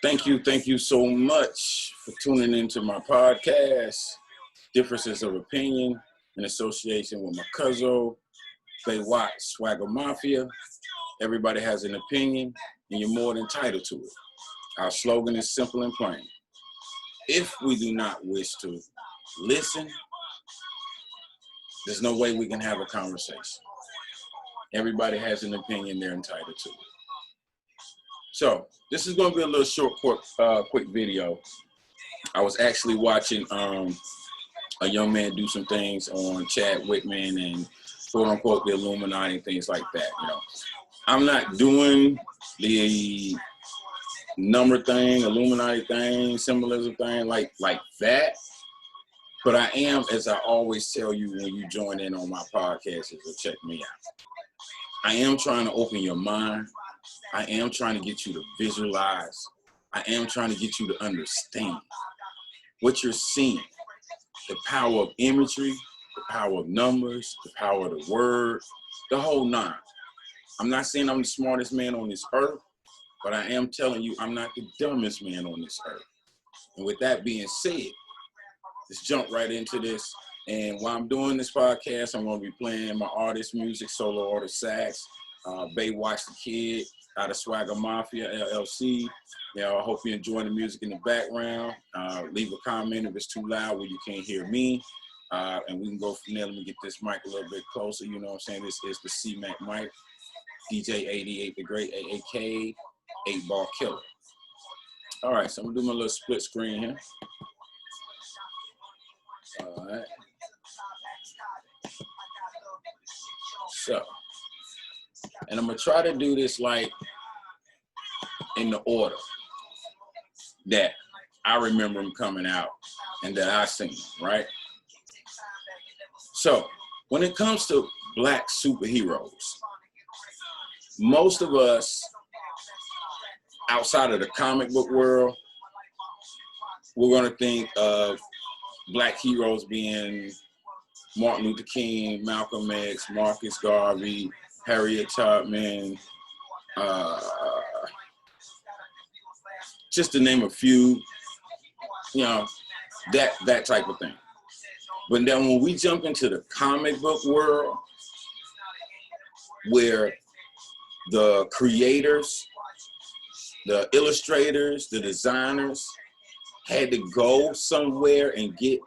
Thank you so much for tuning into my podcast, Differences of Opinion, in association with my cousin, pt4 Swagger Mafia. Everybody has an opinion, and you're more than entitled to it. Our slogan is simple and plain. If we do not wish to listen, there's no way we can have a conversation. Everybody has an opinion they're entitled to. So this is going to be a little short, quick video. I was actually watching a young man do some things on Chad Whitman and quote unquote the Illuminati and things like that. You know, I'm not doing the number thing, Illuminati thing, symbolism thing like that. But I am, as I always tell you when you join in on my podcast, is to check me out. I am trying to open your mind. I am trying to get you to visualize. I am trying to get you to understand what you're seeing. The power of imagery, the power of numbers, the power of the word, the whole nine. I'm not saying I'm the smartest man on this earth, but I am telling you I'm not the dumbest man on this earth. And with that being said, let's jump right into this. And while I'm doing this podcast, I'm going to be playing my artist music, solo artist sax, pt4 the Kid out of Swagger Mafia, LLC. I hope you're enjoying the music in the background. Leave a comment if it's too loud where you can't hear me. And we can go from there. Let me get this mic a little bit closer. You know what I'm saying? This is the C-Mac mic. DJ 88 the Great, AAK, 8-Ball Killer. All right, so I'm going to do my little split screen here. All right. So, and I'm going to try to do this like in the order that I remember them coming out and that I seen, right? So, when it comes to black superheroes, most of us outside of the comic book world, we're going to think of black heroes being Martin Luther King, Malcolm X, Marcus Garvey, Harriet Tubman, just to name a few, you know, that type of thing. But then when we jump into the comic book world, where the creators, the illustrators, the designers had to go somewhere and get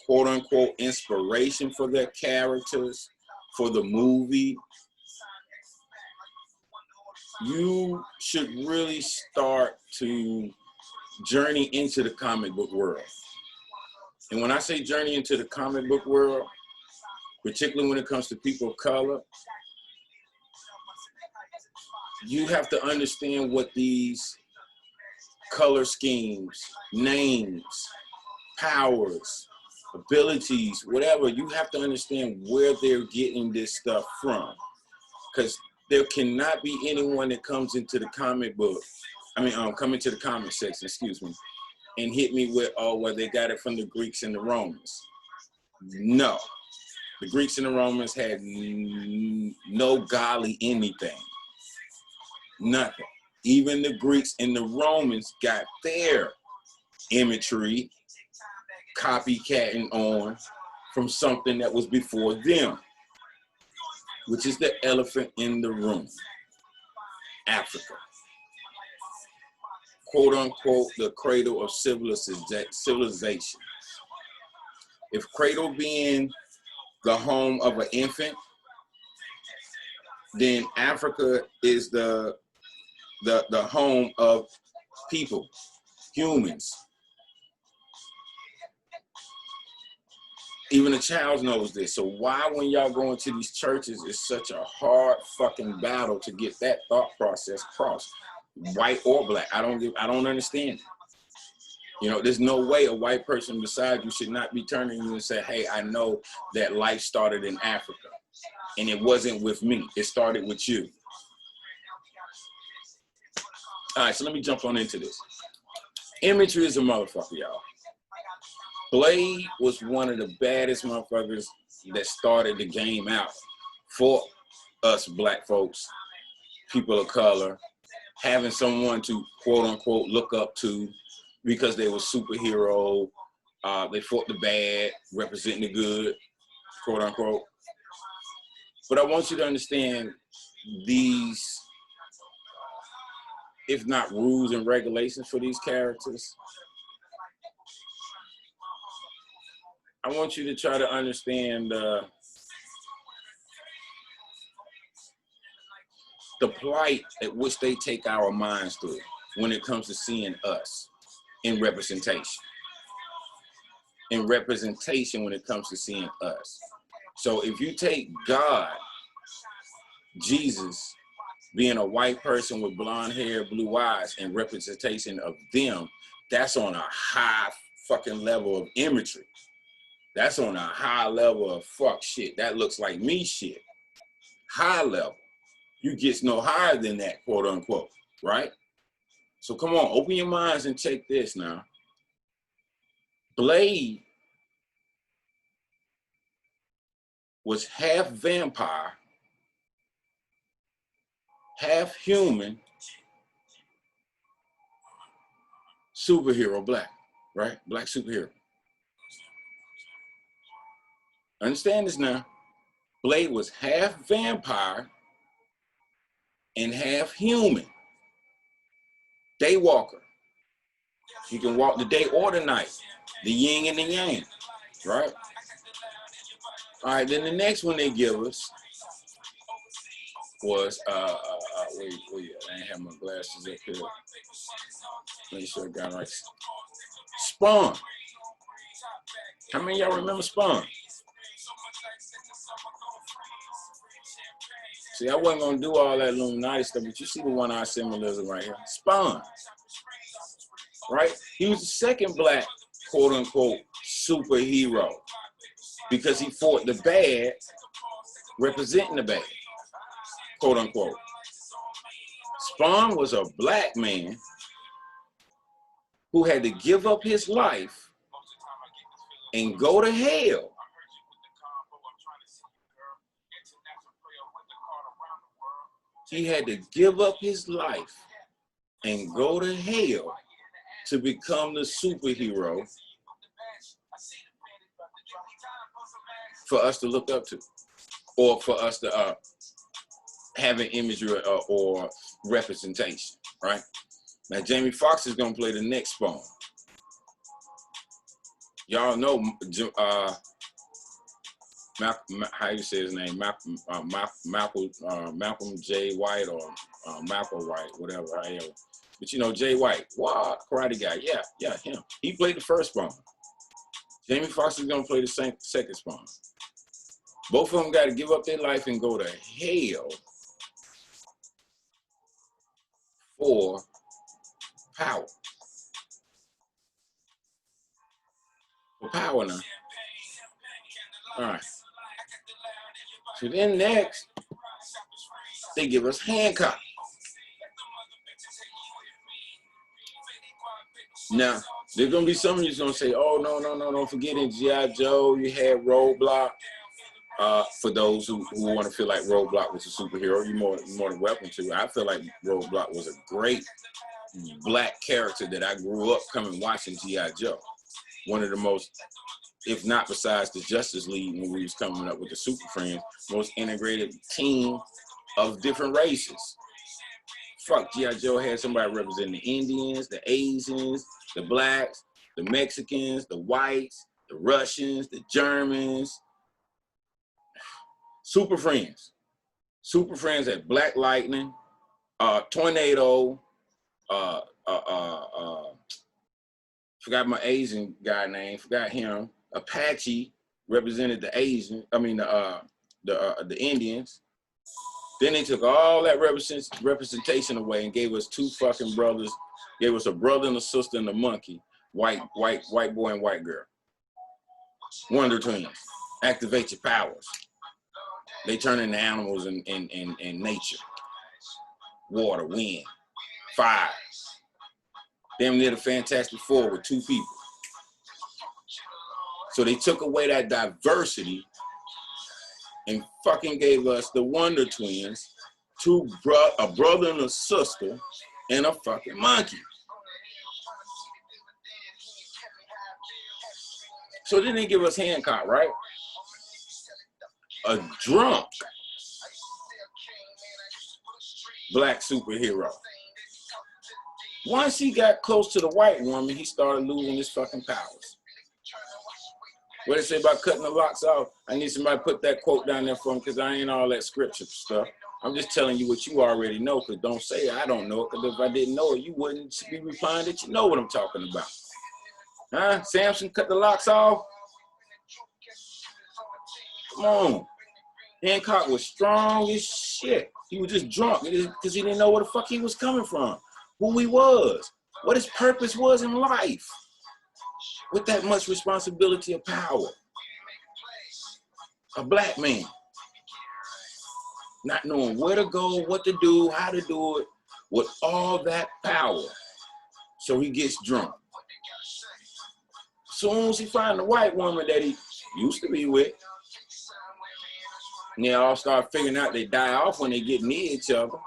quote unquote inspiration for their characters, for the movie, you should really start to journey into the comic book world. And when I say journey into the comic book world, particularly when it comes to people of color, you have to understand what these color schemes, names, powers, abilities, whatever, you have to understand where they're getting this stuff from. Because there cannot be anyone that comes into the comic book, come into the comic section, excuse me, and hit me with, oh, well, they got it from the Greeks and the Romans. No. The Greeks and the Romans had no godly anything. Nothing. Even the Greeks and the Romans got their imagery copycatting on from something that was before them, which is the elephant in the room, Africa. Quote unquote, the cradle of civilization. If cradle being the home of an infant, then Africa is the home of people, humans. Even a child knows this. So why, when y'all go into these churches, it's such a hard fucking battle to get that thought process across, white or black? I don't understand it. You know, there's no way a white person beside you should not be turning you and say, hey, I know that life started in Africa and it wasn't with me. It started with you. All right, so let me jump on into this. Imagery is a motherfucker, y'all. Blade was one of the baddest motherfuckers that started the game out for us black folks people of color, having someone to quote unquote look up to because they were superhero, they fought the bad, representing the good, quote unquote. But I want you to understand these, if not rules and regulations for these characters. I want you to try to understand the plight at which they take our minds through when it comes to seeing us in representation. In representation when it comes to seeing us. So if you take God, Jesus, being a white person with blonde hair, blue eyes, and representation of them, that's on a high fucking level of imagery. That's on a high level of fuck shit. That looks like me shit. High level. You get no higher than that, quote unquote, right? So come on, open your minds and check this now. Blade was half vampire, half human, superhero, black, right? Black superhero. Understand this now. Blade was half vampire and half human. Daywalker. He can walk the day or the night. The yin and the yang, right? All right, then the next one they give us was, wait, I ain't have my glasses up here. Make sure I got it right. Spawn. How many of y'all remember Spawn? See, I wasn't gonna do all that Illuminati stuff, but you see the one-eye symbolism right here. Spawn, right? He was the second black, quote unquote, superhero because he fought the bad, representing the bad, quote unquote. Spawn was a black man who had to give up his life and go to hell he had to give up his life and go to hell to become the superhero for us to look up to, or for us to have an imagery or representation, right? Now, Jamie Foxx is gonna play the next Spawn. Y'all know how you say his name, Malcolm J. White or Malcolm White, whatever. But you know, Jay White, wow, karate guy, yeah, him. He played the first Spawn. Jamie Foxx is gonna play the second Spawn. Both of them got to give up their life and go to hell for power. For power now. All right. So then next, they give us Hancock. Now, there's going to be some of you going to say, oh, no, don't forget in G.I. Joe, you had Roadblock. For those who want to feel like Roadblock was a superhero, you're more than welcome to. I feel like Roadblock was a great black character that I grew up coming watching G.I. Joe. One of the most, if not besides the Justice League when we was coming up with the Super Friends, most integrated team of different races. Fuck, G.I. Joe had somebody representing the Indians, the Asians, the blacks, the Mexicans, the whites, the Russians, the Germans. Super Friends. Super Friends had Black Lightning, Tornado, forgot my Asian guy name, forgot him. Apache represented the Asian, the Indians. Then they took all that representation away and gave us two fucking brothers, gave us a brother and a sister and a monkey, white boy and white girl. Wonder Twins. Activate your powers. They turn into animals in nature. Water, wind, fire. Damn near the Fantastic Four with two people. So they took away that diversity and fucking gave us the Wonder Twins a brother and a sister and a fucking monkey. So then they give us Hancock, right? A drunk black superhero. Once he got close to the white woman, he started losing his fucking powers. What they say about cutting the locks off? I need somebody to put that quote down there for him, because I ain't all that scripture stuff. I'm just telling you what you already know, because don't say I don't know it, because if I didn't know it, you wouldn't be replying that you know what I'm talking about. Huh? Samson cut the locks off? Come on. Hancock was strong as shit. He was just drunk because he didn't know where the fuck he was coming from, who he was, what his purpose was in life. With that much responsibility of power. A black man. Not knowing where to go, what to do, how to do it, with all that power. So he gets drunk. As soon as he finds the white woman that he used to be with, and they all start figuring out they die off when they get near each other.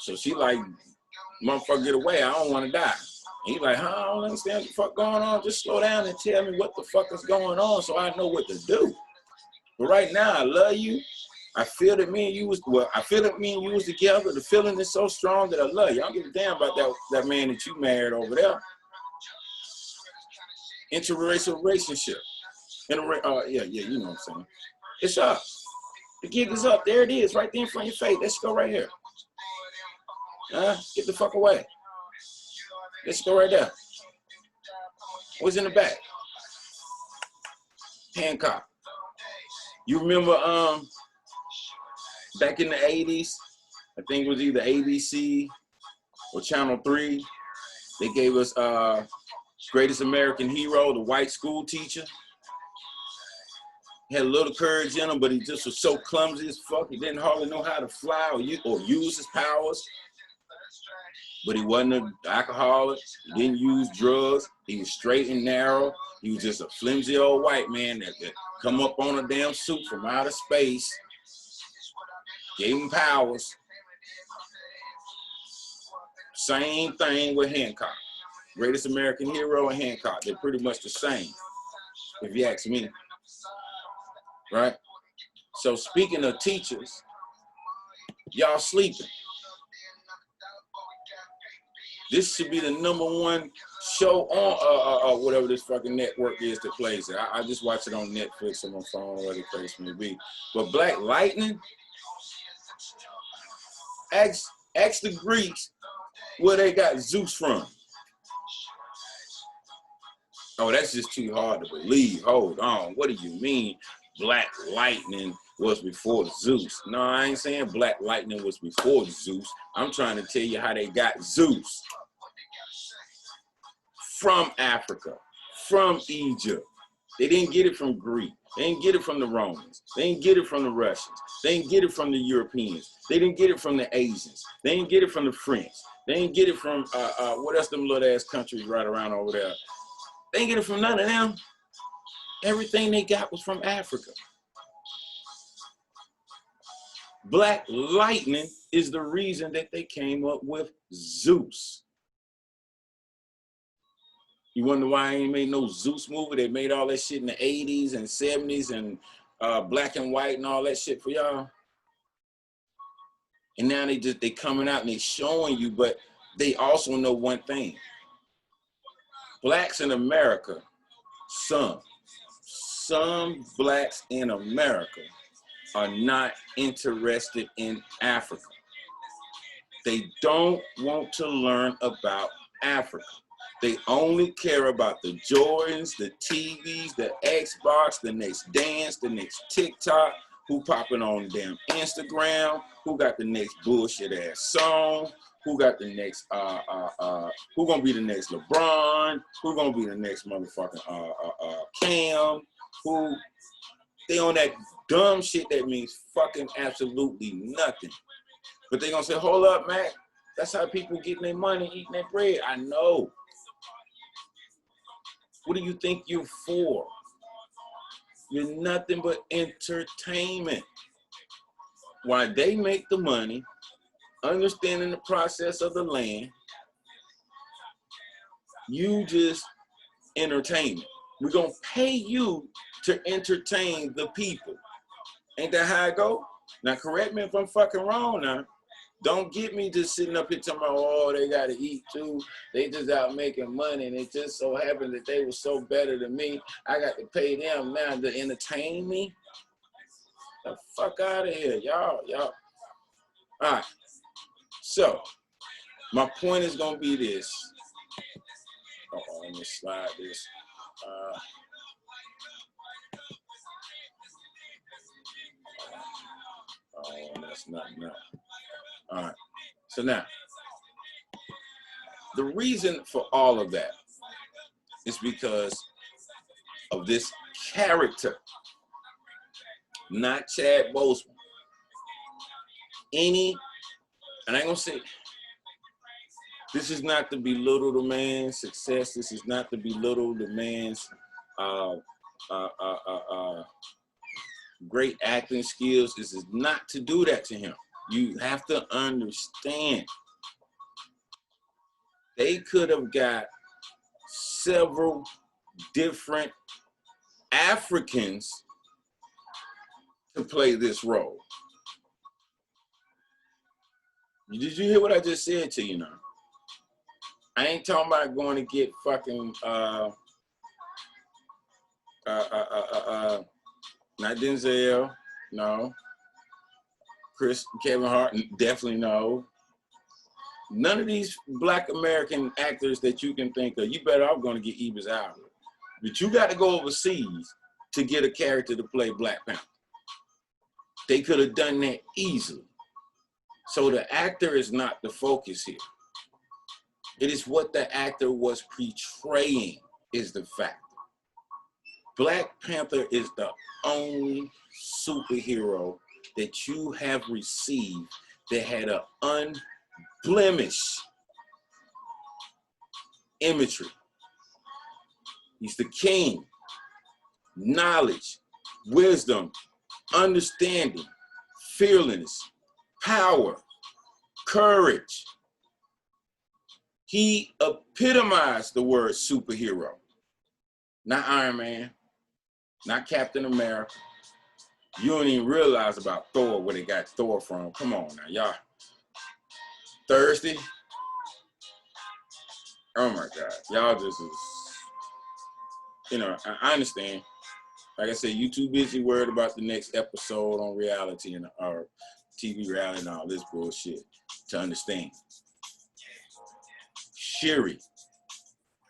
So she like, motherfucker, get away, I don't want to die. He's like, huh, I don't understand what the fuck going on. Just slow down and tell me what the fuck is going on so I know what to do. But right now, I love you. I feel that me and you was, well, I feel that me and you was together. The feeling is so strong that I love you. I don't give a damn about that man that you married over there. Interracial relationship. Yeah, you know what I'm saying. It's up. The gig is up. There it is, right there in front of your face. Let's go right here. Get the fuck away. Let's go right there. What's in the back? Hancock. You remember back in the 80s, I think it was either ABC or Channel 3, they gave us Greatest American Hero, the white school teacher. He had a little courage in him, but he just was so clumsy as fuck. He didn't hardly know how to fly or use his powers. But he wasn't an alcoholic. He didn't use drugs. He was straight and narrow. He was just a flimsy old white man that come up on a damn suit from outer space, gave him powers. Same thing with Hancock. Greatest American Hero and Hancock. They're pretty much the same, if you ask me. Right? So speaking of teachers, y'all sleeping. This should be the #1 show on whatever this fucking network is that plays it. I just watch it on Netflix or my phone, whatever the case may be. But Black Lightning, ask the Greeks where they got Zeus from. Oh, that's just too hard to believe. Hold on. What do you mean Black Lightning was before Zeus? No, I ain't saying Black Lightning was before Zeus. I'm trying to tell you how they got Zeus. From Africa, from Egypt. They didn't get it from Greek. They didn't get it from the Romans. They didn't get it from the Russians. They didn't get it from the Europeans. They didn't get it from the Asians. They didn't get it from the French. They didn't get it from, what else them little ass countries right around over there. They didn't get it from none of them. Everything they got was from Africa. Black Lightning is the reason that they came up with Zeus. You wonder why I ain't made no Zeus movie? They made all that shit in the 80s and 70s and black and white and all that shit for y'all. And now they coming out and they showing you, but they also know one thing. Blacks in America, some blacks in America are not interested in Africa. They don't want to learn about Africa. They only care about the Jordans, the TVs, the Xbox, the next dance, the next TikTok, who popping on damn Instagram, who got the next bullshit ass song, who got the next, who gonna be the next LeBron, who gonna be the next motherfucking Cam, who, they on that dumb shit that means fucking absolutely nothing. But they gonna say, hold up, Mac, that's how people getting their money, eating their bread. I know. What do you think you're for? You're nothing but entertainment. while they make the money, understanding the process of the land, you just entertain it. We're going to pay you to entertain the people. Ain't that how it go? Now, correct me if I'm fucking wrong now. Don't get me just sitting up here talking about, oh, they got to eat too. They just out making money, and it just so happened that they were so better than me. I got to pay them now to entertain me. The fuck out of here, y'all. All right. So, my point is going to be this. Uh-oh, let me slide this. Oh, that's not enough. All right. So now, the reason for all of that is because of this character, not Chad Boseman. And I ain't gonna say, this is not to belittle the man's success. This is not to belittle the man's great acting skills. This is not to do that to him. You have to understand, they could have got several different Africans to play this role. Did you hear what I just said to you now? I ain't talking about going to get fucking not Denzel, no. Kevin Hart, definitely no. None of these Black American actors that you can think of, you better off going to get Idris Elba. But you got to go overseas to get a character to play Black Panther. They could have done that easily. So the actor is not the focus here. It is what the actor was portraying is the factor. Black Panther is the only superhero that you have received that had an unblemished imagery. He's the king. Knowledge, wisdom, understanding, fearlessness, power, courage. He epitomized the word superhero. Not Iron Man, not Captain America. You don't even realize about Thor, where they got Thor from. Come on now, y'all. Thirsty? Oh my God, y'all just is, you know, I understand. Like I said, you too busy worried about the next episode on reality and or TV reality and all this bullshit to understand. Shuri.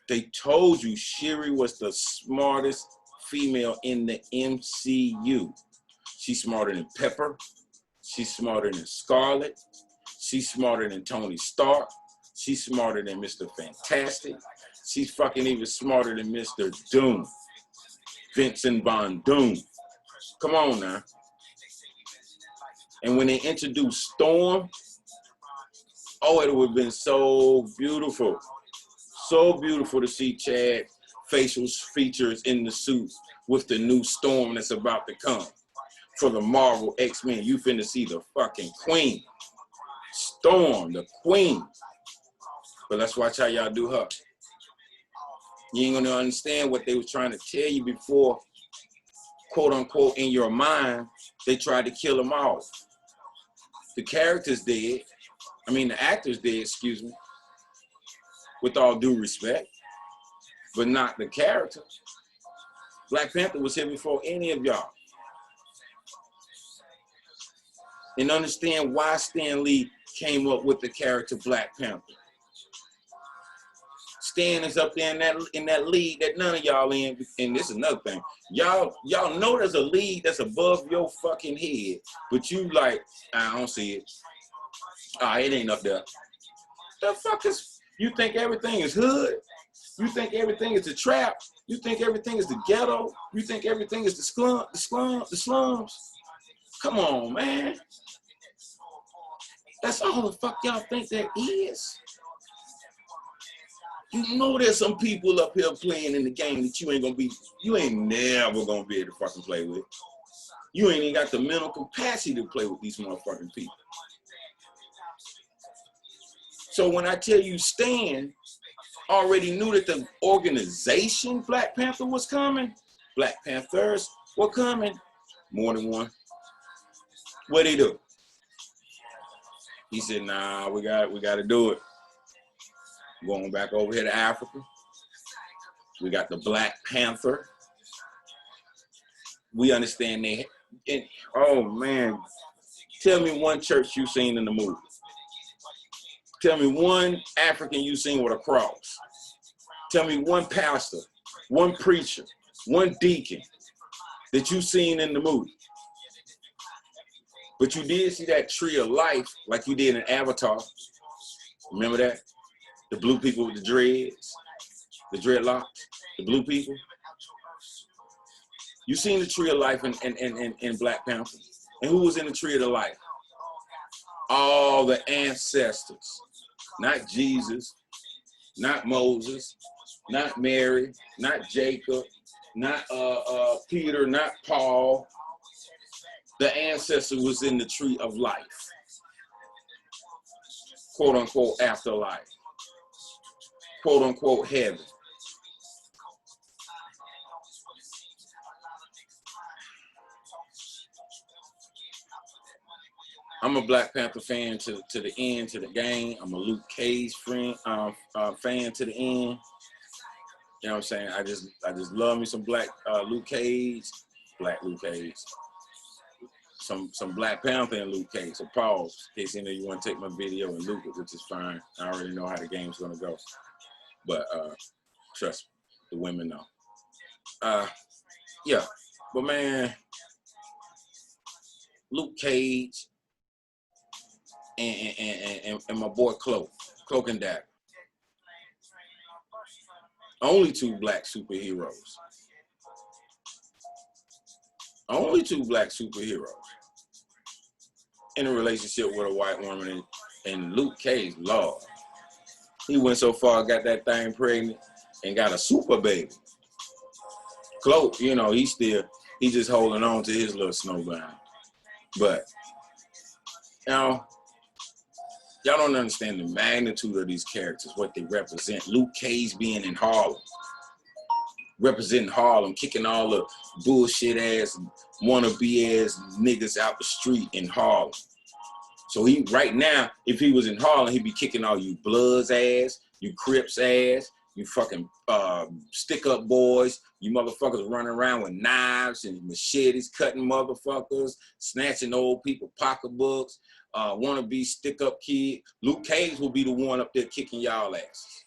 They told you Shuri was the smartest female in the MCU. She's smarter than Pepper. She's smarter than Scarlet. She's smarter than Tony Stark. She's smarter than Mr. Fantastic. She's fucking even smarter than Mr. Doom. Vincent Von Doom. Come on now. And when they introduced Storm, oh, it would have been so beautiful. So beautiful to see Chad facial features in the suit with the new Storm that's about to come. For the Marvel X-Men, you finna see the fucking queen. Storm, the queen. But let's watch how y'all do her. You ain't gonna understand what they was trying to tell you before, quote unquote, in your mind, they tried to kill them off. The character's dead. I mean, the actor's dead, excuse me. With all due respect, but not the character. Black Panther was here before any of y'all. And understand why Stan Lee came up with the character Black Panther. Stan is up there in that league that none of y'all in, and this is another thing. Y'all know there's a league that's above your fucking head, but you like, I don't see it. Ah, it ain't up there. The fuck is, you think everything is hood? You think everything is the trap? You think everything is the ghetto? You think everything is the slums? Come on, man. That's all the fuck y'all think that is. You know there's some people up here playing in the game that you ain't never gonna be able to fucking play with. You ain't even got the mental capacity to play with these motherfucking people. So when I tell you Stan already knew that the organization Black Panther was coming, Black Panthers were coming, more than one. What'd he do? He said, nah, we got to do it. Going back over here to Africa. We got the Black Panther. We understand they, and, oh man, tell me one church you seen in the movie. Tell me one African you seen with a cross. Tell me one pastor, one preacher, one deacon that you seen in the movie. But you did see that tree of life like you did in Avatar. Remember that? The blue people with the dreads, the dreadlocks, the blue people. You seen the tree of life in Black Panther. And who was in the tree of the life? All the ancestors. Not Jesus, not Moses, not Mary, not Jacob, not Peter, not Paul. The ancestor was in the tree of life. Quote unquote afterlife. Quote unquote heaven. I'm a Black Panther fan to the end, to the game. I'm a Luke Cage fan to the end. You know what I'm saying? I just love me some Black Luke Cage, Black Luke Cage. Some Black Panther and Luke Cage. So pause in case you want to take my video and loop it, which is fine. I already know how the game's gonna go. But trust me, the women know. Yeah, but man, Luke Cage. And my boy Cloak and Dagger. Only two black superheroes. Only two black superheroes in a relationship with a white woman. And Luke Cage, Lord, he went so far, got that thing pregnant, and got a super baby. Cloak, you know, he's just holding on to his little snowbound. But, you know, y'all don't understand the magnitude of these characters, what they represent. Luke Cage being in Harlem, representing Harlem, kicking all the bullshit ass, wannabe ass niggas out the street in Harlem. So he, right now, if he was in Harlem, he'd be kicking all you Bloods ass, you Crips ass, you fucking stick up boys, you motherfuckers running around with knives and machetes, cutting motherfuckers, snatching old people pocketbooks. Wannabe stick-up kid. Luke Cage will be the one up there kicking y'all asses.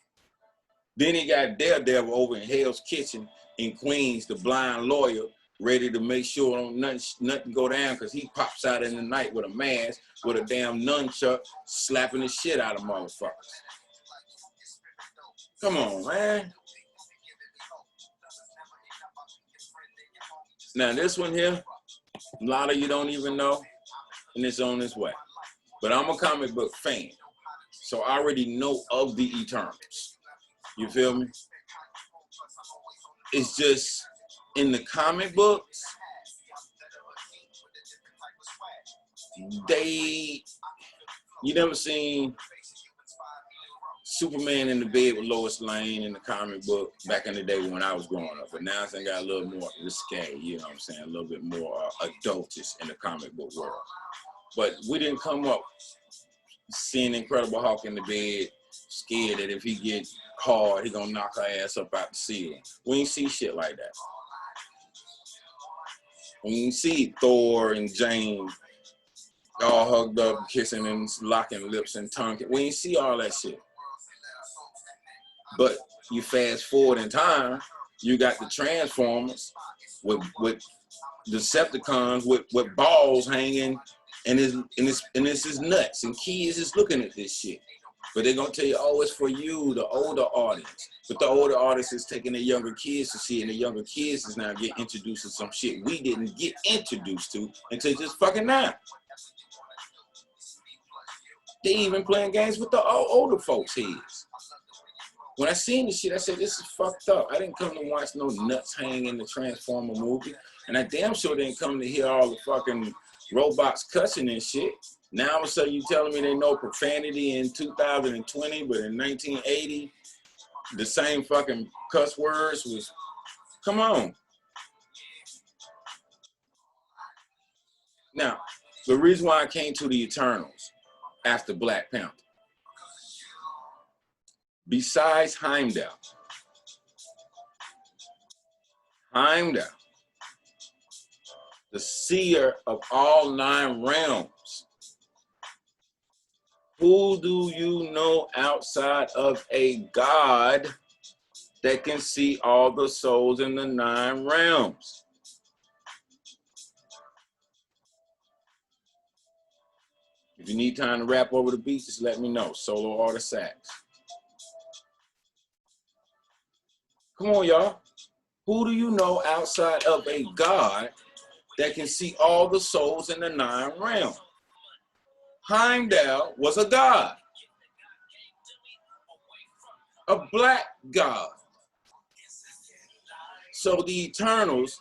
Then he got Daredevil over in Hell's Kitchen in Queens, the blind lawyer, ready to make sure don't nothing go down because he pops out in the night with a mask, with a damn nunchuck, slapping the shit out of motherfuckers. Come on, man. Now this one here, a lot of you don't even know, and it's on its way. But I'm a comic book fan, so I already know of the Eternals. You feel me? It's just, in the comic books, you never seen Superman in the bed with Lois Lane in the comic book back in the day when I was growing up. But now it's got a little more risque, you know what I'm saying? A little bit more adultish in the comic book world. But we didn't come up seeing Incredible Hulk in the bed, scared that if he gets hard, he gonna knock her ass up out the ceiling. We ain't see shit like that. We ain't see Thor and Jane all hugged up, kissing and locking lips and tongue. We ain't see all that shit. But you fast forward in time, you got the Transformers with Decepticons with balls hanging. And it's his nuts, and kids is looking at this shit. But they're gonna tell you, oh, it's for you, the older audience. But the older audience is taking the younger kids to see it, and the younger kids is now getting introduced to some shit we didn't get introduced to until just fucking now. They even playing games with the older folks' heads. When I seen this shit, I said, this is fucked up. I didn't come to watch no nuts hang in the Transformer movie. And I damn sure didn't come to hear all the fucking robots cussing and shit. Now all of a sudden you telling me they know profanity in 2020, but in 1980, the same fucking cuss words was, come on. Now, the reason why I came to the Eternals after Black Panther, besides Heimdall, the seer of all 9 realms, who do you know outside of a God that can see all the souls in the 9 realms? If you need time to rap over the beat, just let me know. Solo or the sax. Come on, y'all. Who do you know outside of a God that can see all the souls in the 9 realms? Heimdall was a god. A black god. So the Eternals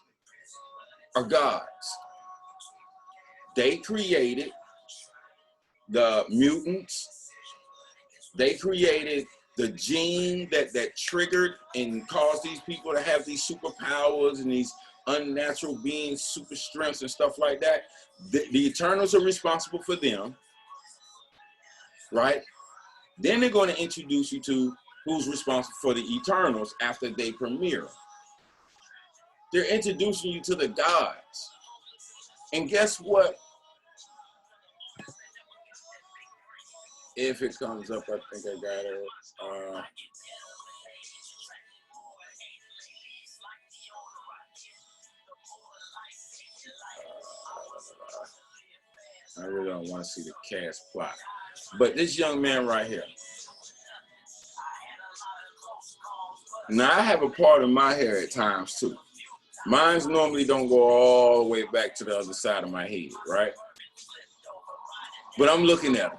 are gods. They created the mutants. They created the gene that triggered and caused these people to have these superpowers and these unnatural beings, super strengths and stuff like that. The Eternals are responsible for them, right? Then they're going to introduce you to who's responsible for the Eternals after they premiere. They're introducing you to the gods. And guess what? If it comes up, I think I got it. I really don't want to see the cast plot. But this young man right here. Now, I have a part of my hair at times, too. Mine's normally don't go all the way back to the other side of my head, right? But I'm looking at him.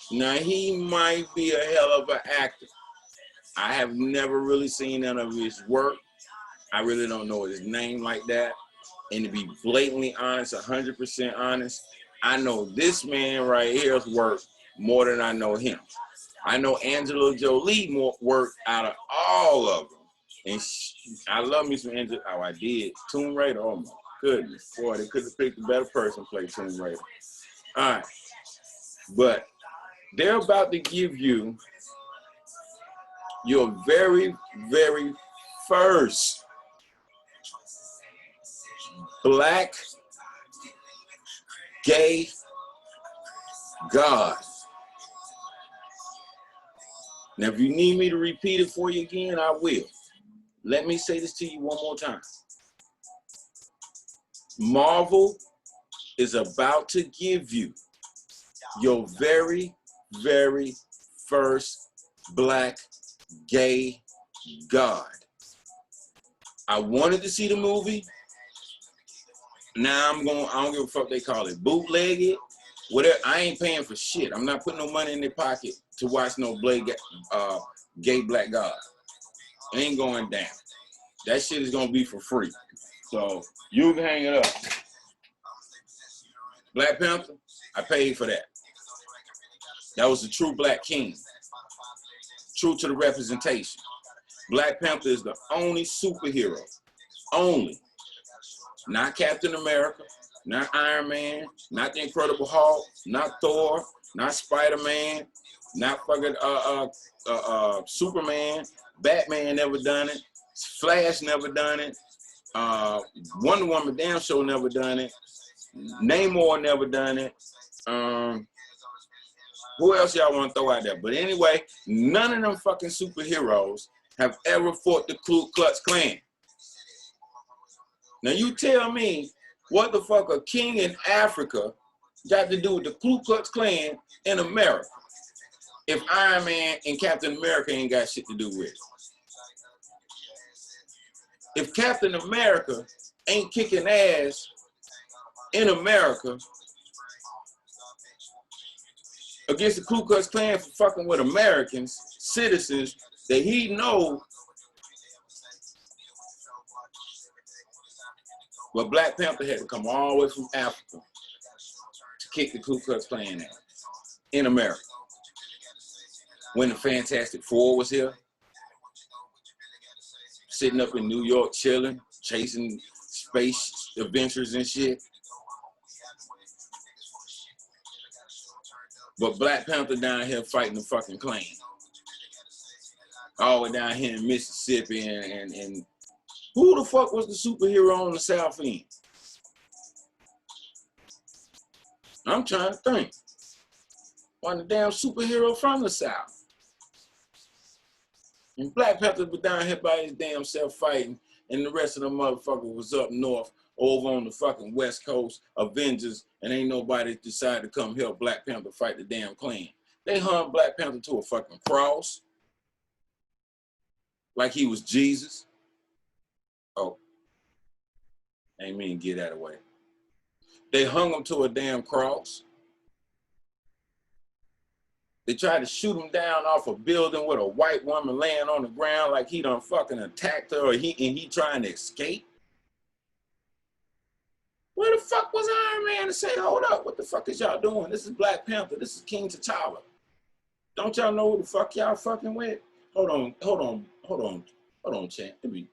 Now, he might be a hell of an actor. I have never really seen none of his work. I really don't know his name like that. And to be blatantly honest, 100% honest, I know this man right here's work more than I know him. I know Angela Jolie more work out of all of them. And I love me some Angela. Oh, I did. Tomb Raider. Oh, my goodness. Boy, they could have picked a better person to play Tomb Raider. All right. But they're about to give you your very, very first black gay god. Now, if you need me to repeat it for you again, I will. Let me say this to you one more time. Marvel is about to give you your very, very first black gay god. I wanted to see the movie. Now I don't give a fuck they call it. Bootleg it. Whatever. I ain't paying for shit. I'm not putting no money in their pocket to watch no gay black god. It ain't going down. That shit is gonna be for free. So you can hang it up. Black Panther, I paid for that. That was the true black king. True to the representation. Black Panther is the only superhero. Only. Not Captain America, not Iron Man, not the Incredible Hulk, not Thor, not Spider-Man, not fucking Superman. Batman never done it. Flash never done it. Wonder Woman damn sure never done it. Namor never done it. Who else y'all want to throw out there? But anyway, none of them fucking superheroes have ever fought the Ku Klux Klan. Now you tell me what the fuck a king in Africa got to do with the Ku Klux Klan in America if Iron Man and Captain America ain't got shit to do with it. If Captain America ain't kicking ass in America against the Ku Klux Klan for fucking with Americans, citizens that he know But Black Panther had to come all the way from Africa to kick the Ku Klux Klan out in America. When the Fantastic Four was here, sitting up in New York, chilling, chasing space adventures and shit. But Black Panther down here fighting the fucking Klan. All the way down here in Mississippi and who the fuck was the superhero on the South End? I'm trying to think. One of the damn superhero from the South. And Black Panther was down here by his damn self fighting, and the rest of the motherfuckers was up north, over on the fucking West Coast, Avengers, and ain't nobody decided to come help Black Panther fight the damn Klan. They hung Black Panther to a fucking cross, like he was Jesus. Oh, ain't mean get that away. They hung him to a damn cross. They tried to shoot him down off a building with a white woman laying on the ground like he done fucking attacked her, or he trying to escape. Where the fuck was Iron Man to say, hold up, what the fuck is y'all doing? This is Black Panther, this is King T'Challa. Don't y'all know who the fuck y'all fucking with? Hold on, champ. Let me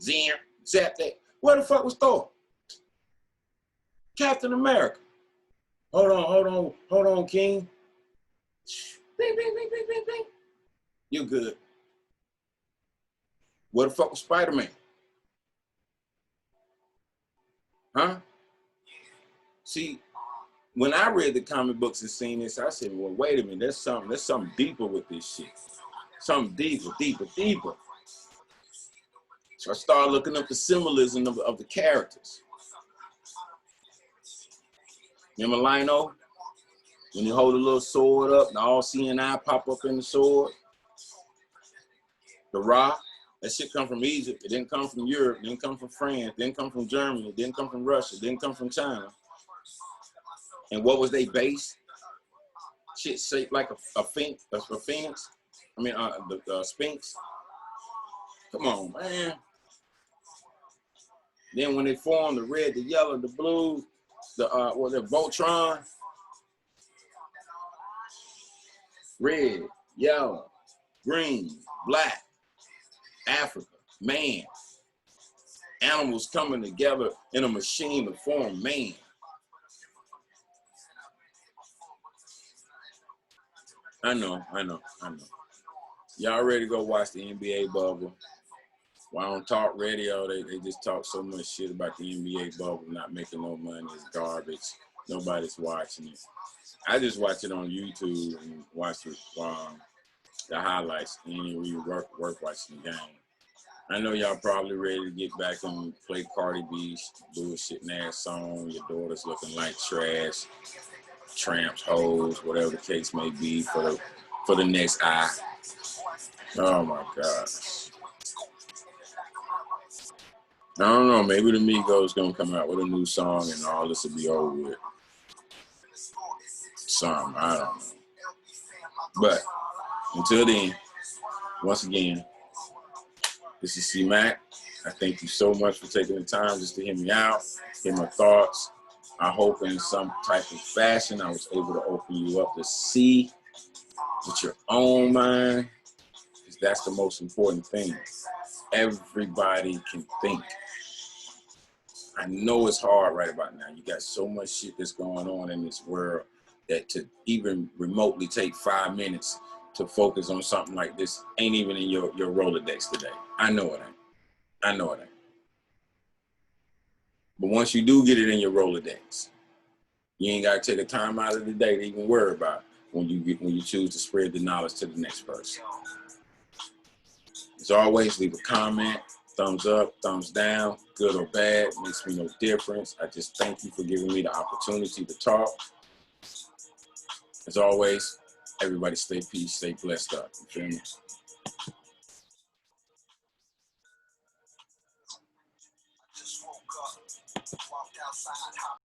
zap that. Where the fuck was Thor? Captain America. Hold on, King. Bing, bing, bing, bing, bing, bing. You good. Where the fuck was Spider-Man? Huh? See, when I read the comic books and seen this, I said, well, wait a minute, there's something deeper with this shit. Something deeper. So I started looking up the symbolism of the characters. Remember Lino? When you hold a little sword up, the all-seeing eye pop up in the sword. The Ra, that shit come from Egypt. It didn't come from Europe. It didn't come from France. It didn't come from Germany. It didn't come from Russia. It didn't come from China. And what was they base? Shit shaped like a phoenix. I mean, the Sphinx. Come on, man. Then when they formed the red, the yellow, the blue, the Voltron. Red, yellow, green, black, Africa, man. Animals coming together in a machine to form man. I know. Y'all ready to go watch the NBA bubble? While on talk radio, they just talk so much shit about the NBA bubble not making no money. It's garbage. Nobody's watching it. I just watch it on YouTube and watch it, the highlights. And we work watching the game. I know y'all probably ready to get back and play Cardi B's bullshitting ass song. Your daughter's looking like trash, tramps, hoes, whatever the case may be for the next eye. Oh my gosh. I don't know. Maybe the Migos gonna come out with a new song and all this will be over with. Some, I don't know. But until then, once again, this is C-Mac. I thank you so much for taking the time just to hear me out, hear my thoughts. I hope in some type of fashion I was able to open you up to see with your own mind, because that's the most important thing. Everybody can think. I know it's hard right about now. You got so much shit that's going on in this world that to even remotely take 5 minutes to focus on something like this ain't even in your Rolodex today. I know it ain't. But once you do get it in your Rolodex, you ain't got to take a time out of the day to even worry about it when you choose to spread the knowledge to the next person. As always, leave a comment, thumbs up, thumbs down, good or bad, makes me no difference. I just thank you for giving me the opportunity to talk. As always, everybody stay peace, stay blessed up. You feel me?